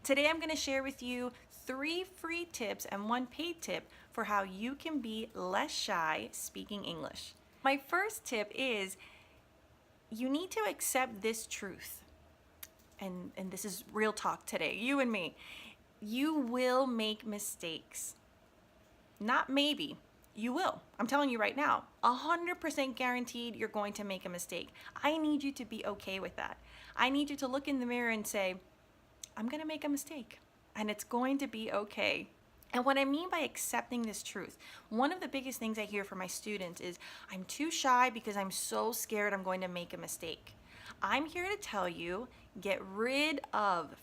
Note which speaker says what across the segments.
Speaker 1: Today I'm going to share with you 3 free tips and 1 paid tip for how you can be less shy speaking English. My first tip is you need to accept this truth. And this is real talk today, you and me. You will make mistakes. Not maybe. You will. I'm telling you right now, 100% guaranteed you're going to make a mistake. I need you to be okay with that. I need you to look in the mirror and say, I'm going to make a mistake and it's going to be okay. And what I mean by accepting this truth, one of the biggest things I hear from my students is, I'm too shy because I'm so scared I'm going to make a mistake. I'm here to tell you,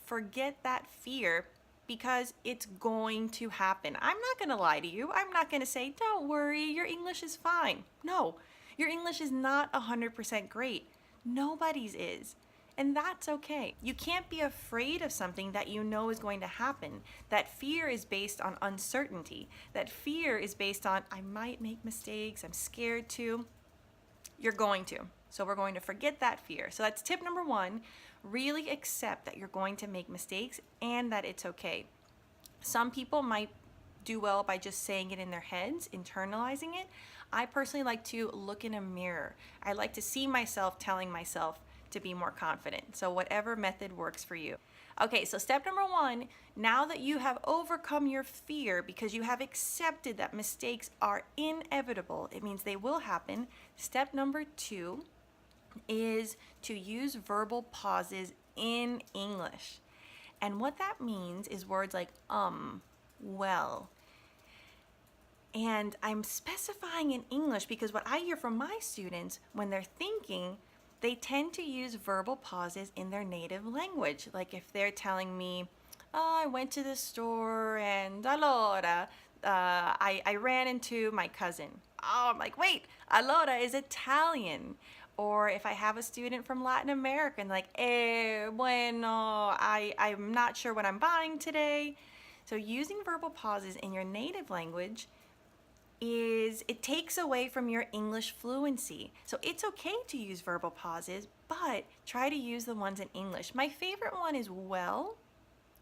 Speaker 1: forget that fear, because it's going to happen. I'm not going to lie to you. I'm not going to say, don't worry, your English is fine. No, your English is not 100% great. Nobody's is. And that's okay. You can't be afraid of something that you know is going to happen. That fear is based on uncertainty. That fear is based on, I might make mistakes, I'm scared to. You're going to. So we're going to forget that fear. So that's tip number 1. Really accept that you're going to make mistakes and that it's okay. Some people might do well by just saying it in their heads, internalizing it. I personally like to look in a mirror. I like to see myself telling myself to be more confident. So whatever method works for you. Okay, so step number 1, now that you have overcome your fear because you have accepted that mistakes are inevitable, it means they will happen. Step number 2 is to use verbal pauses in English. And what that means is words like well. And I'm specifying in English because what I hear from my students when they're thinking, they tend to use verbal pauses in their native language. Like if they're telling me, oh, I went to the store and allora, I ran into my cousin. Oh, I'm like, wait, allora is Italian. Or if I have a student from Latin America and like, bueno, I'm not sure what I'm buying today. So using verbal pauses in your native language it takes away from your English fluency. So it's okay to use verbal pauses, but try to use the ones in English. My favorite one is well.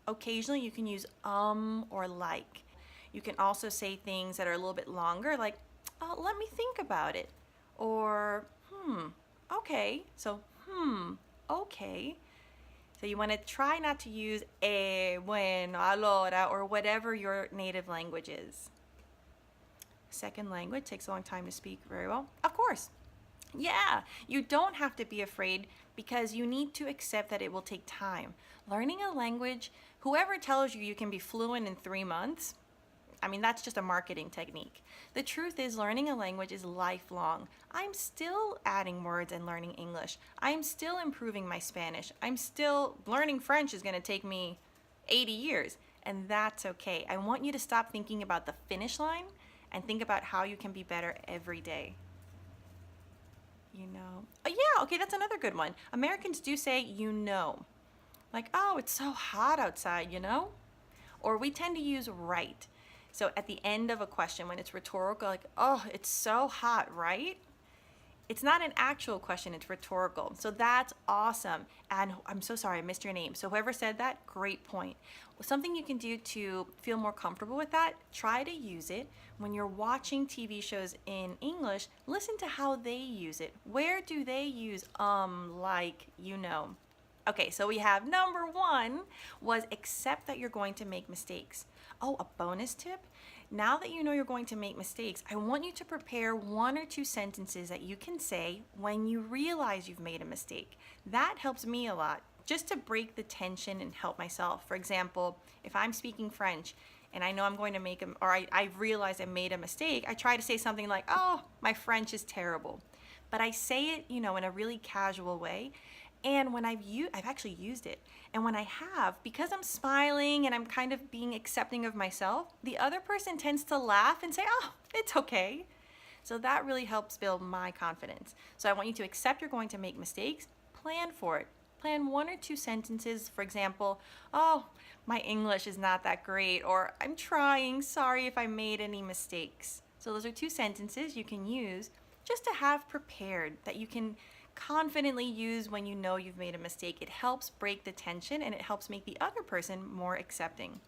Speaker 1: Occasionally you can use or like. You can also say things that are a little bit longer, like, oh, let me think about it. Or, okay. So, okay. So you want to try not to use bueno, allora, or whatever your native language is. Second language takes a long time to speak very well. Of course. Yeah, you don't have to be afraid because you need to accept that it will take time. Learning a language, whoever tells you you can be fluent in 3 months, I mean, that's just a marketing technique. The truth is, learning a language is lifelong. I'm still adding words and learning English. I'm still improving my Spanish. I'm still learning French is going to take me 80 years, and that's okay. I want you to stop thinking about the finish line and think about how you can be better every day. You know. Oh yeah, okay, that's another good one. Americans do say you know. Like, oh, it's so hot outside, you know? Or we tend to use right. So at the end of a question, when it's rhetorical, like, oh, it's so hot, right? It's not an actual question, it's rhetorical. So that's awesome. And I'm so sorry, I missed your name. So whoever said that, great point. Something you can do to feel more comfortable with that, try to use it when you're watching TV shows in English. Listen to how they use it. Where do they use like, you know? Okay, so we have number 1 was accept that you're going to make mistakes. Oh, a bonus tip. Now that you know you're going to make mistakes, I want you to prepare 1 or 2 sentences that you can say when you realize you've made a mistake. That helps me a lot, just to break the tension and help myself. For example, if I'm speaking French and I know I'm going to make I realize I made a mistake, I try to say something like, oh, my French is terrible. But I say it, in a really casual way. And when I've actually used it. And when I have, because I'm smiling and I'm kind of being accepting of myself, the other person tends to laugh and say, oh, it's okay. So that really helps build my confidence. So I want you to accept you're going to make mistakes, plan for it. Plan 1 or 2 sentences, for example, oh, my English is not that great, or I'm trying, sorry if I made any mistakes. So those are 2 sentences you can use just to have prepared that you can confidently use when you know you've made a mistake. It helps break the tension and it helps make the other person more accepting.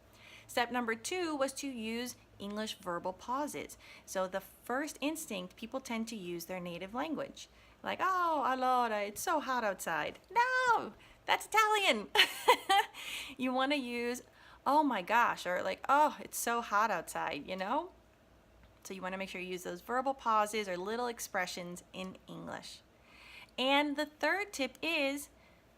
Speaker 1: Step number 2 was to use English verbal pauses. So the first instinct, people tend to use their native language. Like, oh, allora, it's so hot outside. No, that's Italian. You want to use, oh my gosh, or like, oh, it's so hot outside, you know? So you want to make sure you use those verbal pauses or little expressions in English. And the third tip is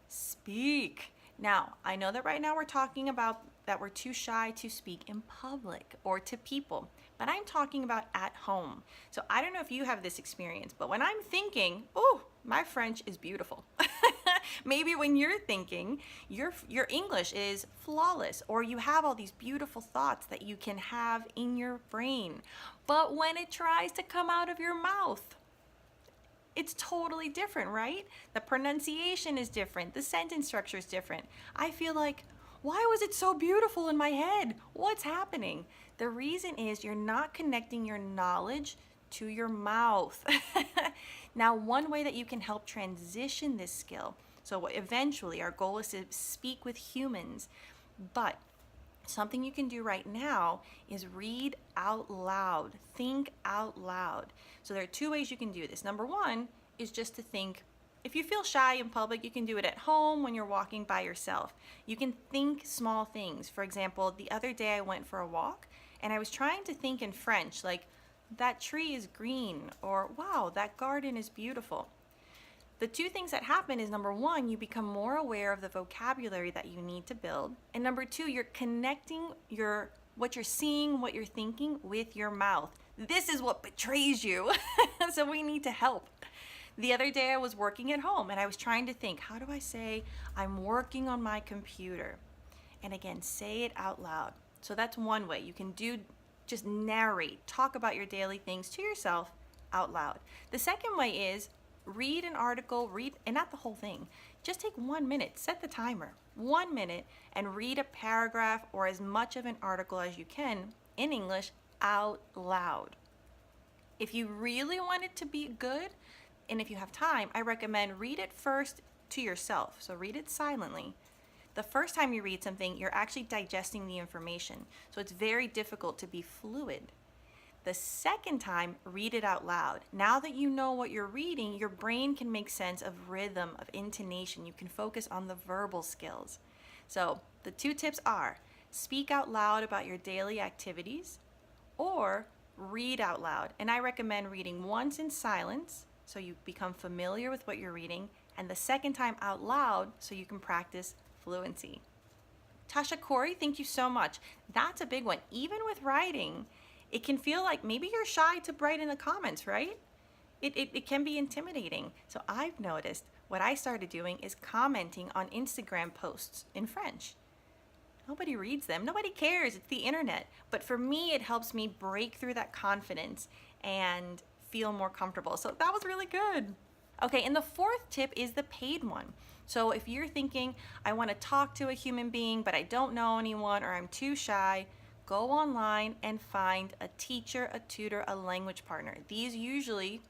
Speaker 1: speak. Now, I know that right now we're talking about that we're too shy to speak in public or to people, but I'm talking about at home. So I don't know if you have this experience, but when I'm thinking, oh, my French is beautiful. Maybe when you're thinking, your English is flawless, or you have all these beautiful thoughts that you can have in your brain. But when it tries to come out of your mouth, it's totally different, right? The pronunciation is different. The sentence structure is different. I feel like, why was it so beautiful in my head? What's happening? The reason is you're not connecting your knowledge to your mouth. Now, one way that you can help transition this skill, so eventually our goal is to speak with humans, but something you can do right now is read out loud, think out loud. So there are 2 ways you can do this. Number 1 is just to think. If you feel shy in public, you can do it at home when you're walking by yourself. You can think small things. For example, the other day I went for a walk and I was trying to think in French, like, that tree is green, or wow, that garden is beautiful. The 2 things that happen is, number 1, you become more aware of the vocabulary that you need to build. And number 2, you're connecting what you're seeing, what you're thinking with your mouth. This is what betrays you. So we need to help. The other day I was working at home and I was trying to think, how do I say I'm working on my computer? And again, say it out loud. So that's one way. You can just narrate, talk about your daily things to yourself out loud. The second way is read an article, and not the whole thing. Just take 1 minute, set the timer, 1 minute, and read a paragraph or as much of an article as you can in English out loud. If you really want it to be good, and if you have time, I recommend read it first to yourself. So read it silently. The first time you read something, you're actually digesting the information. So it's very difficult to be fluid. The second time, read it out loud. Now that you know what you're reading, your brain can make sense of rhythm, of intonation. You can focus on the verbal skills. So the 2 tips are speak out loud about your daily activities or read out loud. And I recommend reading once in silence so you become familiar with what you're reading, and the second time out loud so you can practice fluency. Tasha Corey, thank you so much. That's a big one. Even with writing, it can feel like maybe you're shy to write in the comments, right? It can be intimidating. So I've noticed what I started doing is commenting on Instagram posts in French. Nobody reads them. Nobody cares. It's the internet. But for me, it helps me break through that confidence and feel more comfortable. So that was really good. Okay, and the 4th tip is the paid one. So if you're thinking, I want to talk to a human being, but I don't know anyone or I'm too shy, go online and find a teacher, a tutor, a language partner. These usually,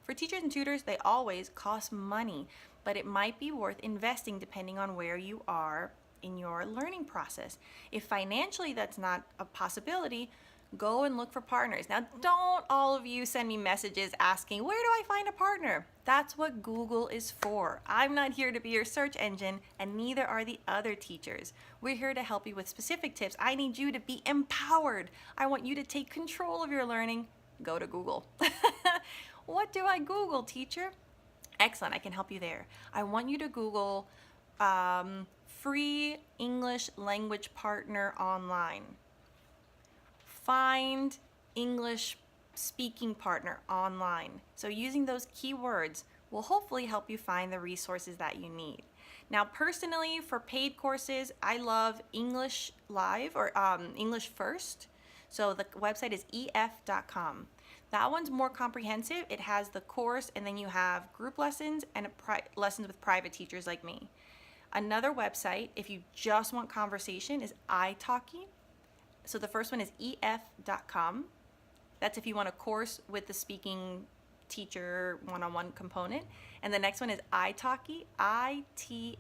Speaker 1: for teachers and tutors, they always cost money, but it might be worth investing depending on where you are in your learning process. If financially that's not a possibility, go and look for partners. Now, don't all of you send me messages asking, where do I find a partner? That's what Google is for. I'm not here to be your search engine, and neither are the other teachers. We're here to help you with specific tips. I need you to be empowered. I want you to take control of your learning. Go to Google. What do I Google, teacher? Excellent, I can help you there. I want you to Google free English language partner online. Find English speaking partner online. So using those keywords will hopefully help you find the resources that you need. Now, personally, for paid courses, I love English Live or English First. So the website is ef.com. That one's more comprehensive. It has the course, and then you have group lessons and lessons with private teachers like me. Another website, if you just want conversation, is italki. So the first one is ef.com. That's if you want a course with the speaking teacher one-on-one component. And the next one is italki, Italki.